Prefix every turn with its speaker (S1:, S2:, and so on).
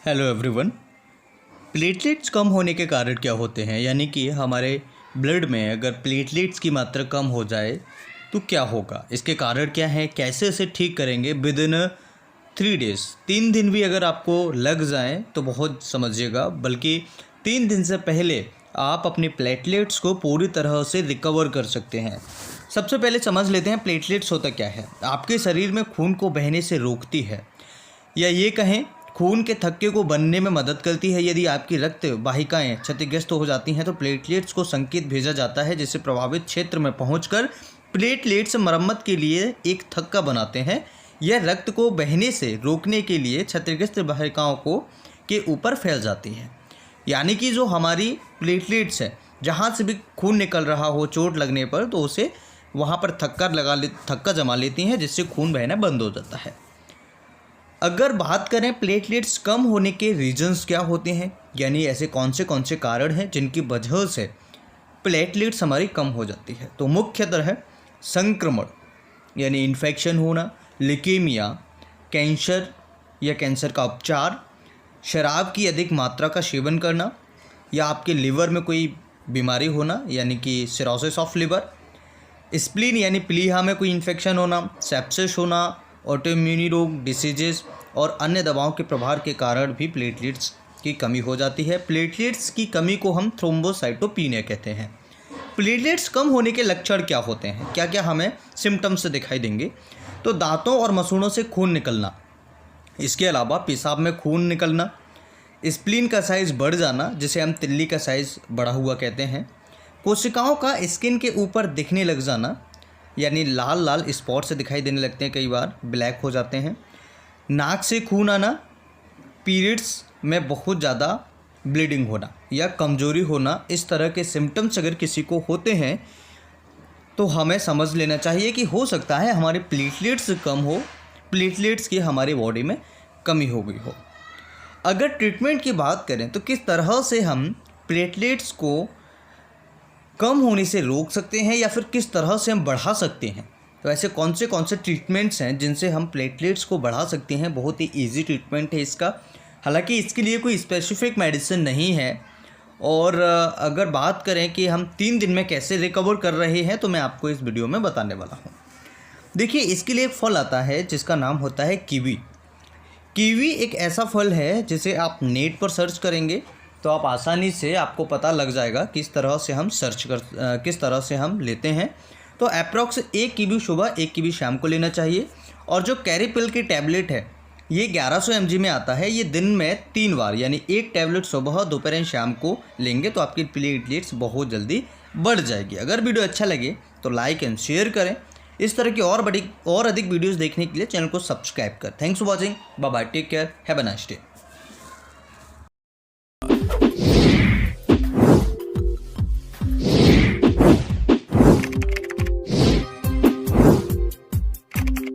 S1: Hello everyone. Platelets कम होने के कारण क्या होते हैं, यानी कि हमारे ब्लड में अगर प्लेटलेट्स की मात्रा कम हो जाए तो क्या होगा, इसके कारण क्या है, कैसे इसे ठीक करेंगे विदिन 3 डेज़। 3 दिन भी अगर आपको लग जाएं तो बहुत समझिएगा, बल्कि 3 दिन से पहले आप अपने प्लेटलेट्स को पूरी तरह से रिकवर कर सकते हैं। सबसे पहले समझ लेते हैं प्लेटलेट्स होता क्या है। आपके शरीर में खून को बहने से रोकती है, या ये कहें खून के थक्के को बनने में मदद करती है। यदि आपकी रक्त वाहिकाएँ क्षतिग्रस्त हो जाती हैं तो प्लेटलेट्स को संकेत भेजा जाता है, जिससे प्रभावित क्षेत्र में पहुंचकर प्लेटलेट्स मरम्मत के लिए एक थक्का बनाते हैं। यह रक्त को बहने से रोकने के लिए क्षतिग्रस्त वाहिकाओं को के ऊपर फैल जाती है। यानी कि जो हमारी प्लेटलेट्स है, जहाँ से भी खून निकल रहा हो चोट लगने पर, तो उसे वहाँ पर थक्का जमा लेती हैं, जिससे खून बहना बंद हो जाता है। अगर बात करें प्लेटलेट्स कम होने के रीजंस क्या होते हैं, यानी ऐसे कौन से कारण हैं जिनकी वजह से प्लेटलेट्स हमारी कम हो जाती है, तो मुख्यतः है संक्रमण यानी इन्फेक्शन होना, ल्यूकेमिया, कैंसर या कैंसर का उपचार, शराब की अधिक मात्रा का सेवन करना, या आपके लिवर में कोई बीमारी होना यानी कि सिरोसिस ऑफ लिवर, स्प्लीन यानी प्लीहा में कोई इन्फेक्शन होना, सेप्सिस होना, ऑटोइम्यूनी रोग, डिसीजेस और अन्य दवाओं के प्रभाव के कारण भी प्लेटलेट्स की कमी हो जाती है। प्लेटलेट्स की कमी को हम थ्रोम्बोसाइटोपिनिया कहते हैं। प्लेटलेट्स कम होने के लक्षण क्या होते हैं, क्या क्या हमें सिम्टम्स से दिखाई देंगे, तो दांतों और मसूड़ों से खून निकलना, इसके अलावा पेशाब में खून निकलना, स्प्लीन का साइज़ बढ़ जाना, जिसे हम तिल्ली का साइज़ बढ़ा हुआ कहते हैं, कोशिकाओं का स्किन के ऊपर दिखने लग जाना, यानी लाल लाल स्पॉट से दिखाई देने लगते हैं, कई बार ब्लैक हो जाते हैं, नाक से खून आना, पीरियड्स में बहुत ज़्यादा ब्लीडिंग होना या कमजोरी होना, इस तरह के सिम्टम्स अगर किसी को होते हैं तो हमें समझ लेना चाहिए कि हो सकता है हमारे प्लेटलेट्स कम हो, प्लेटलेट्स की हमारी बॉडी में कमी हो गई हो। अगर ट्रीटमेंट की बात करें तो किस तरह से हम प्लेटलेट्स को कम होने से रोक सकते हैं या फिर किस तरह से हम बढ़ा सकते हैं, तो ऐसे कौन से ट्रीटमेंट्स हैं जिनसे हम प्लेटलेट्स को बढ़ा सकते हैं। बहुत ही इजी ट्रीटमेंट है इसका, हालांकि इसके लिए कोई स्पेसिफिक मेडिसिन नहीं है। और अगर बात करें कि हम 3 दिन में कैसे रिकवर कर रहे हैं, तो मैं आपको इस वीडियो में बताने वाला हूँ। देखिए, इसके लिए एक फल आता है जिसका नाम होता है कीवी। कीवी एक ऐसा फल है जिसे आप नेट पर सर्च करेंगे तो आप आसानी से आपको पता लग जाएगा किस तरह से हम लेते हैं। तो अप्रॉक्स 1 कीवी सुबह 1 कीवी शाम को लेना चाहिए। और जो कैरीपिल की टैबलेट है ये 1100 mg में आता है। ये दिन में 3 बार यानी 1 टैबलेट सुबह, दोपहर एंड शाम को लेंगे तो आपकी प्लेटलेट्स बहुत जल्दी बढ़ जाएगी। अगर वीडियो अच्छा लगे तो लाइक एंड शेयर करें। इस तरह की और अधिक वीडियोज़ देखने के लिए चैनल को सब्सक्राइब करें। Thanks for watching, bye bye, take care, have a nice day.